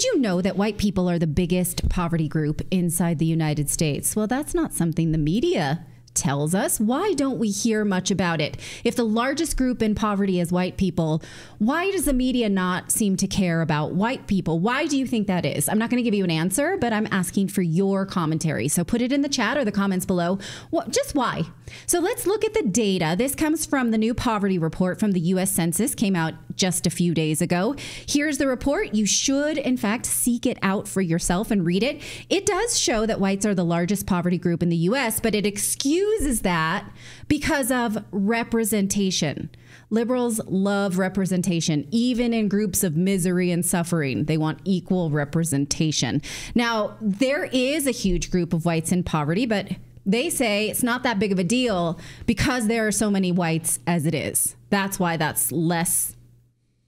Did you know that white people are the biggest poverty group inside the United States? Well, that's not something the media tells us. Why don't we hear much about it? If the largest group in poverty is white people, why does the media not seem to care about white people? Why do you think that is? I'm not going to give you an answer, but I'm asking for your commentary. So put it in the chat or the comments below. Just why? So let's look at the data. This comes from the new poverty report from the U.S. Census, came out just a few days ago. Here's the report. You should, in fact, seek it out for yourself and read it. It does show that whites are the largest poverty group in the U.S., but it excuses that because of representation. Liberals love representation, even in groups of misery and suffering. They want equal representation. Now, there is a huge group of whites in poverty, but they say it's not that big of a deal because there are so many whites as it is. That's why that's less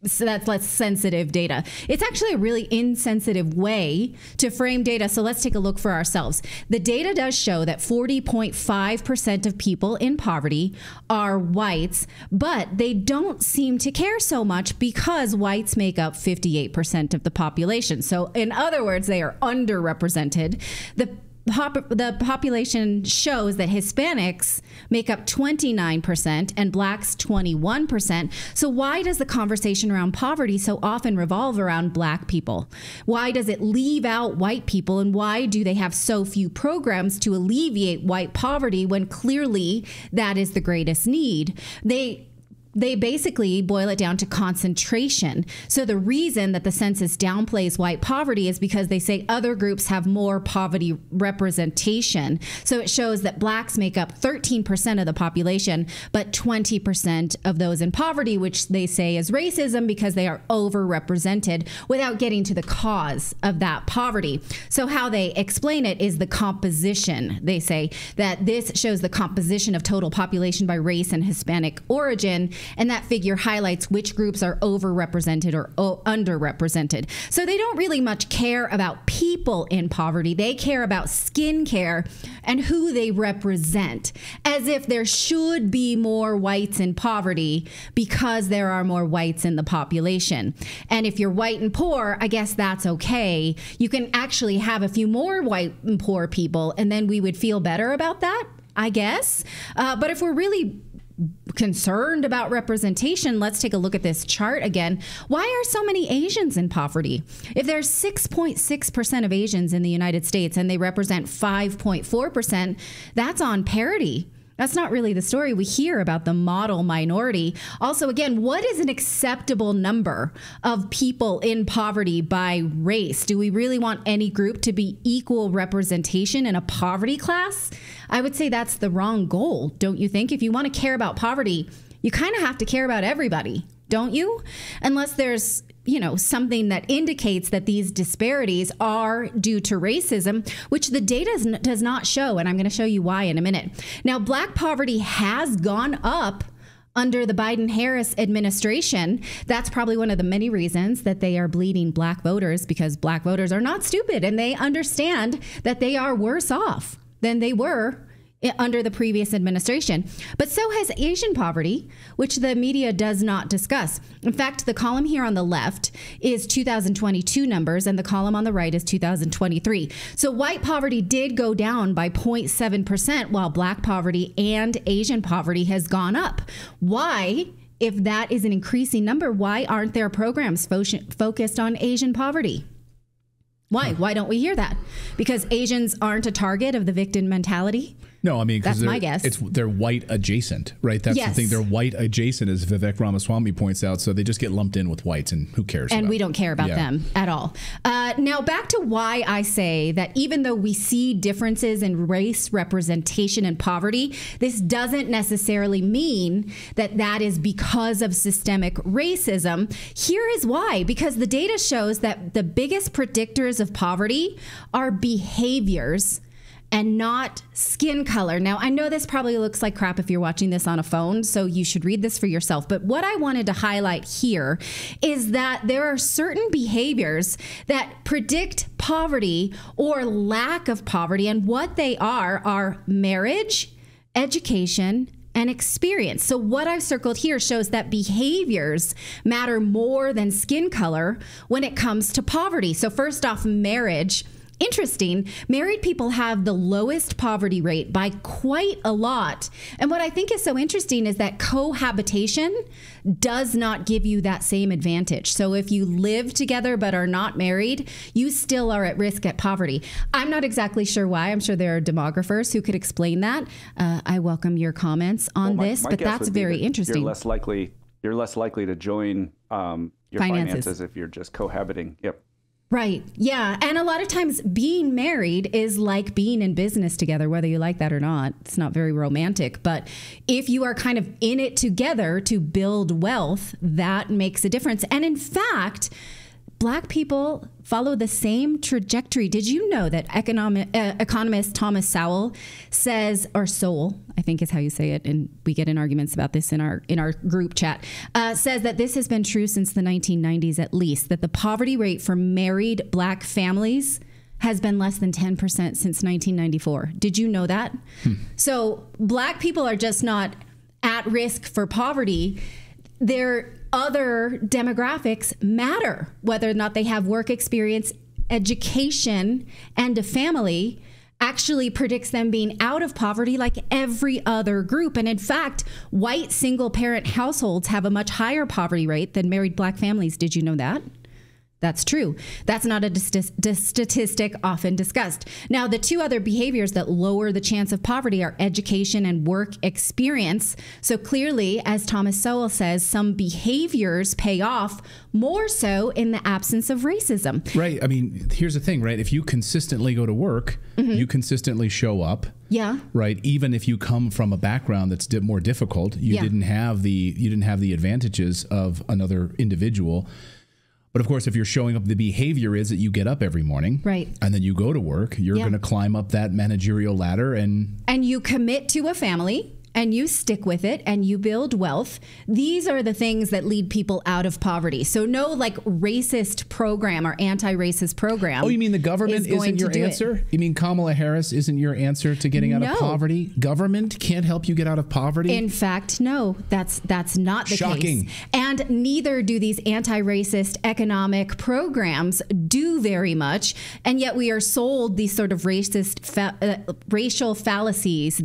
sensitive data. It's actually a really insensitive way to frame data. So let's take a look for ourselves. The data does show that 40.5% of people in poverty are whites, but they don't seem to care so much because whites make up 58% of the population. So in other words, they are underrepresented. The population shows that Hispanics make up 29% and blacks 21%. So why does the conversation around poverty so often revolve around black people? Why does it leave out white people? And why do they have so few programs to alleviate white poverty when clearly that is the greatest need? They basically boil it down to concentration. So the reason that the census downplays white poverty is because they say other groups have more poverty representation. So it shows that blacks make up 13% of the population, but 20% of those in poverty, which they say is racism because they are overrepresented, without getting to the cause of that poverty. So how they explain it is the composition. They say that this shows the composition of total population by race and Hispanic origin. And that figure highlights which groups are overrepresented or underrepresented. So they don't really much care about people in poverty. They care about skin care and who they represent, as if there should be more whites in poverty because there are more whites in the population. And if you're white and poor, I guess that's okay. You can actually have a few more white and poor people, and then we would feel better about that, I guess. But if we're really concerned about representation, let's take a look at this chart again. Why are so many Asians in poverty? If there's 6.6% of Asians in the United States and they represent 5.4%, that's on parity. That's not really the story we hear about the model minority. Also, again, what is an acceptable number of people in poverty by race? Do we really want any group to be equal representation in a poverty class? I would say that's the wrong goal, don't you think? If you want to care about poverty, you kind of have to care about everybody, don't you? Unless there's something that indicates that these disparities are due to racism, which the data does not show. And I'm going to show you why in a minute. Now, black poverty has gone up under the Biden-Harris administration. That's probably one of the many reasons that they are bleeding black voters, because black voters are not stupid and they understand that they are worse off than they were under the previous administration. But so has Asian poverty, which the media does not discuss. In fact, the column here on the left is 2022 numbers and the column on the right is 2023. So white poverty did go down by 0.7%, while black poverty and Asian poverty has gone up. Why? If that is an increasing number, why aren't there programs focused on Asian poverty? Why? Why don't we hear that? Because Asians aren't a target of the victim mentality? No, I mean, that's my guess. They're white adjacent, right? That's the thing. They're white adjacent, as Vivek Ramaswamy points out. So they just get lumped in with whites, and who cares? And we don't care about them at all. Now, back to why I say that even though we see differences in race representation and poverty, this doesn't necessarily mean that that is because of systemic racism. Here is why. Because the data shows that the biggest predictors of poverty are behaviors and not skin color. Now, I know this probably looks like crap if you're watching this on a phone, so you should read this for yourself. But what I wanted to highlight here is that there are certain behaviors that predict poverty or lack of poverty, and what they are marriage, education, and experience. So what I've circled here shows that behaviors matter more than skin color when it comes to poverty. So first off, marriage. Interesting, married people have the lowest poverty rate by quite a lot. And what I think is so interesting is that cohabitation does not give you that same advantage. So if you live together but are not married, you still are at risk at poverty. I'm not exactly sure why. I'm sure there are demographers who could explain that. I welcome your comments on this, but that's very interesting. You're less likely to join your finances if you're just cohabiting. Yep. Right. Yeah. And a lot of times being married is like being in business together, whether you like that or not. It's not very romantic. But if you are kind of in it together to build wealth, that makes a difference. And in fact, Black people follow the same trajectory. Did you know that economist Thomas Sowell says, or Sowell, I think is how you say it, and we get in arguments about this in our group chat, says that this has been true since the 1990s at least, that the poverty rate for married Black families has been less than 10% since 1994. Did you know that? So Black people are just not at risk for poverty. Their other demographics matter, whether or not they have work experience, education, and a family actually predicts them being out of poverty like every other group. And in fact, white single parent households have a much higher poverty rate than married Black families. Did you know that? That's true. That's not a statistic often discussed. Now, the two other behaviors that lower the chance of poverty are education and work experience. So clearly, as Thomas Sowell says, some behaviors pay off more so in the absence of racism. Right. I mean, here's the thing, right? If you consistently go to work, you consistently show up. Yeah. Right. Even if you come from a background that's more difficult, you didn't have the advantages of another individual. But of course, if you're showing up, the behavior is that you get up every morning, right, and then you go to work. You're going to climb up that managerial ladder, and you commit to a family, and you stick with it, and you build wealth. These are the things that lead people out of poverty. So no like racist program or anti-racist program. Oh, you mean the government isn't your answer? You mean Kamala Harris isn't your answer to getting out of poverty? Government can't help you get out of poverty? In fact, no, that's not the Shocking. case. And neither do these anti-racist economic programs do very much. And yet we are sold these sort of racist racial fallacies,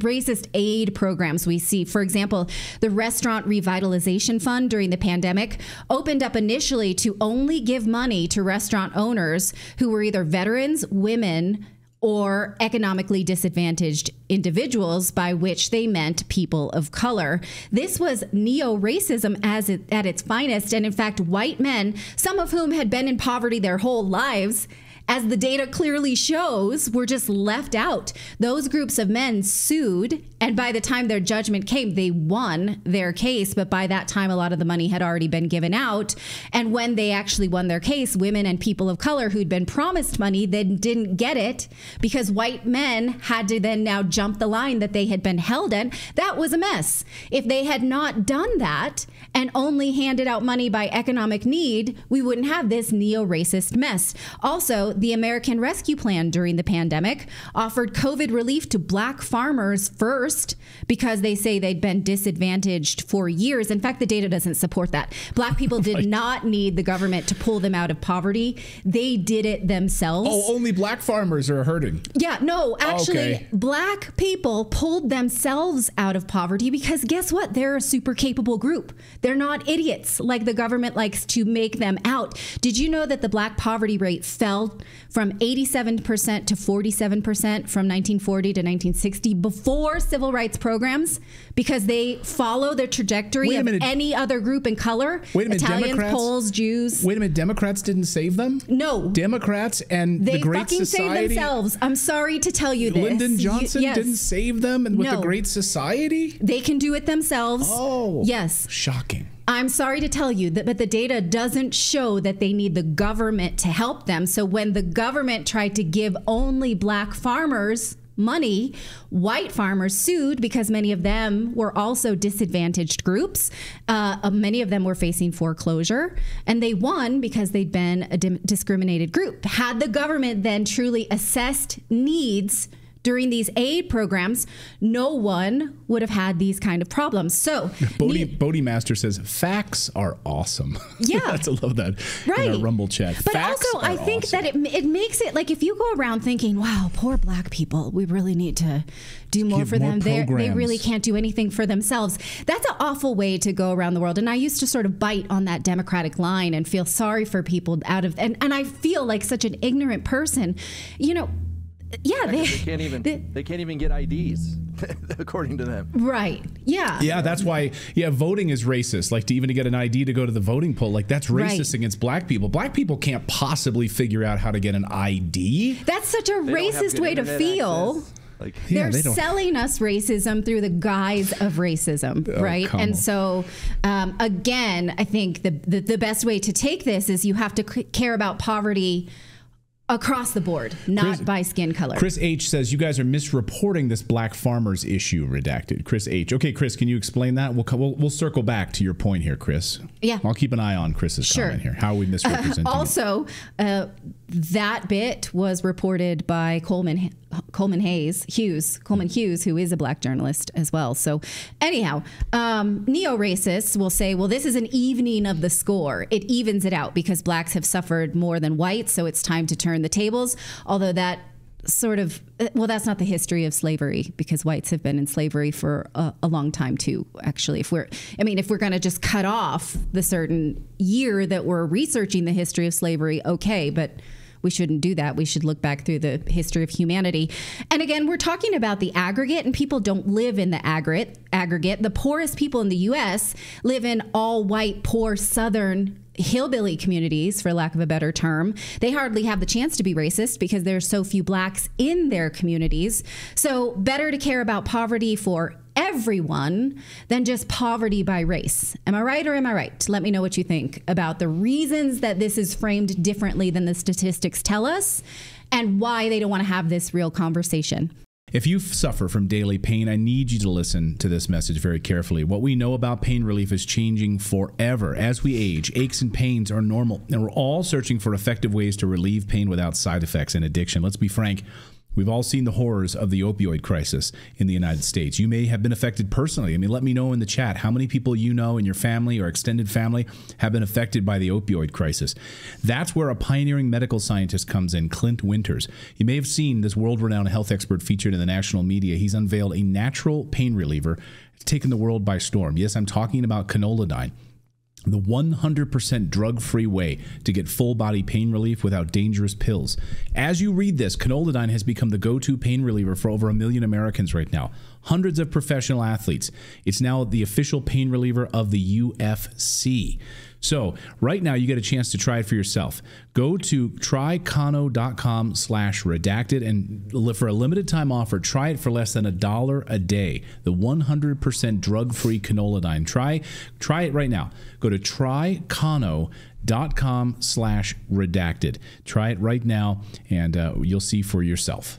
racist aid programs we see. For example, the Restaurant Revitalization Fund during the pandemic opened up initially to only give money to restaurant owners who were either veterans, women, or economically disadvantaged individuals, by which they meant people of color. This was neo-racism at its finest. And in fact, white men, some of whom had been in poverty their whole lives, as the data clearly shows, were just left out. Those groups of men sued, and by the time their judgment came, they won their case. But by that time, a lot of the money had already been given out. And when they actually won their case, women and people of color who'd been promised money then didn't get it because white men had to then now jump the line that they had been held in. That was a mess. If they had not done that and only handed out money by economic need, we wouldn't have this neo-racist mess. Also, the American Rescue Plan during the pandemic offered COVID relief to Black farmers first because they say they'd been disadvantaged for years. In fact, the data doesn't support that. Black people did not need the government to pull them out of poverty. They did it themselves. Oh, only Black farmers are hurting. Yeah, no, actually, Black people pulled themselves out of poverty because guess what? They're a super capable group. They're not idiots like the government likes to make them out. Did you know that the Black poverty rate fell from 87% to 47% from 1940 to 1960 before civil rights programs because they follow the trajectory of any other group in color? Wait a minute, Italians, Democrats, Poles, Jews. Wait a minute, Democrats didn't save them? No. Democrats and the Great Society? They fucking saved themselves. I'm sorry to tell you this. Lyndon Johnson didn't save them with the Great Society? They can do it themselves. Oh. Yes. Shocking. I'm sorry to tell you that, but the data doesn't show that they need the government to help them. So when the government tried to give only Black farmers money, white farmers sued because many of them were also disadvantaged groups. Many of them were facing foreclosure, and they won because they'd been a discriminated group. Had the government then truly assessed needs during these aid programs, no one would have had these kind of problems. So Bodie Master says facts are awesome. Yeah. I love that in our Rumble chat. But facts also, I think awesome. that it makes it like if you go around thinking, wow, poor black people, we really need to do more for them. They really can't do anything for themselves. That's an awful way to go around the world. And I used to sort of bite on that Democratic line and feel sorry for people and I feel like such an ignorant person, you know. Yeah, they can't even get IDs, according to them. Right. Yeah. Yeah, that's why. Yeah, voting is racist. Like to get an ID to go to the voting poll, like that's racist against black people. Black people can't possibly figure out how to get an ID. That's such a racist way to feel. Like, they're selling us racism through the guise of racism, right? And so, again, I think the best way to take this is you have to care about poverty across the board, not by skin color. Chris H says, you guys are misreporting this black farmers issue, Redacted. Chris H. Okay, Chris, can you explain that? We'll circle back to your point here, Chris. Yeah. I'll keep an eye on Chris's comment here. How are we misrepresenting also, that bit was reported by Coleman Hughes, who is a black journalist as well. So anyhow, neo-racists will say, well, this is an evening of the score. It evens it out because blacks have suffered more than whites, so it's time to turn the tables. Although that sort of, well, that's not the history of slavery because whites have been in slavery for a long time too, actually. If we're going to just cut off the certain year that we're researching the history of slavery, okay, but we shouldn't do that. We should look back through the history of humanity. And again, we're talking about the aggregate, and people don't live in the aggregate. The poorest people in the U.S. live in all white, poor, Southern hillbilly communities, for lack of a better term. They hardly have the chance to be racist because there's so few blacks in their communities. So better to care about poverty for everyone than just poverty by race. Am I right or am I right? Let me know what you think about the reasons that this is framed differently than the statistics tell us and why they don't want to have this real conversation. If you suffer from daily pain, I need you to listen to this message very carefully. What we know about pain relief is changing forever. As we age, aches and pains are normal, and we're all searching for effective ways to relieve pain without side effects and addiction. Let's be frank. We've all seen the horrors of the opioid crisis in the United States. You may have been affected personally. I mean, let me know in the chat how many people you know in your family or extended family have been affected by the opioid crisis. That's where a pioneering medical scientist comes in, Clint Winters. You may have seen this world-renowned health expert featured in the national media. He's unveiled a natural pain reliever. It's taken the world by storm. Yes, I'm talking about Canoladine, the 100% drug-free way to get full-body pain relief without dangerous pills. As you read this, Canoladine has become the go-to pain reliever for over 1 million Americans right now. Hundreds of professional athletes. It's now the official pain reliever of the UFC. So right now you get a chance to try it for yourself. Go to trycano.com/redacted and for a limited time offer, try it for less than $1 a day. The 100% drug-free Canoladine. Try it right now. Go to trycano.com/redacted. Try it right now and you'll see for yourself.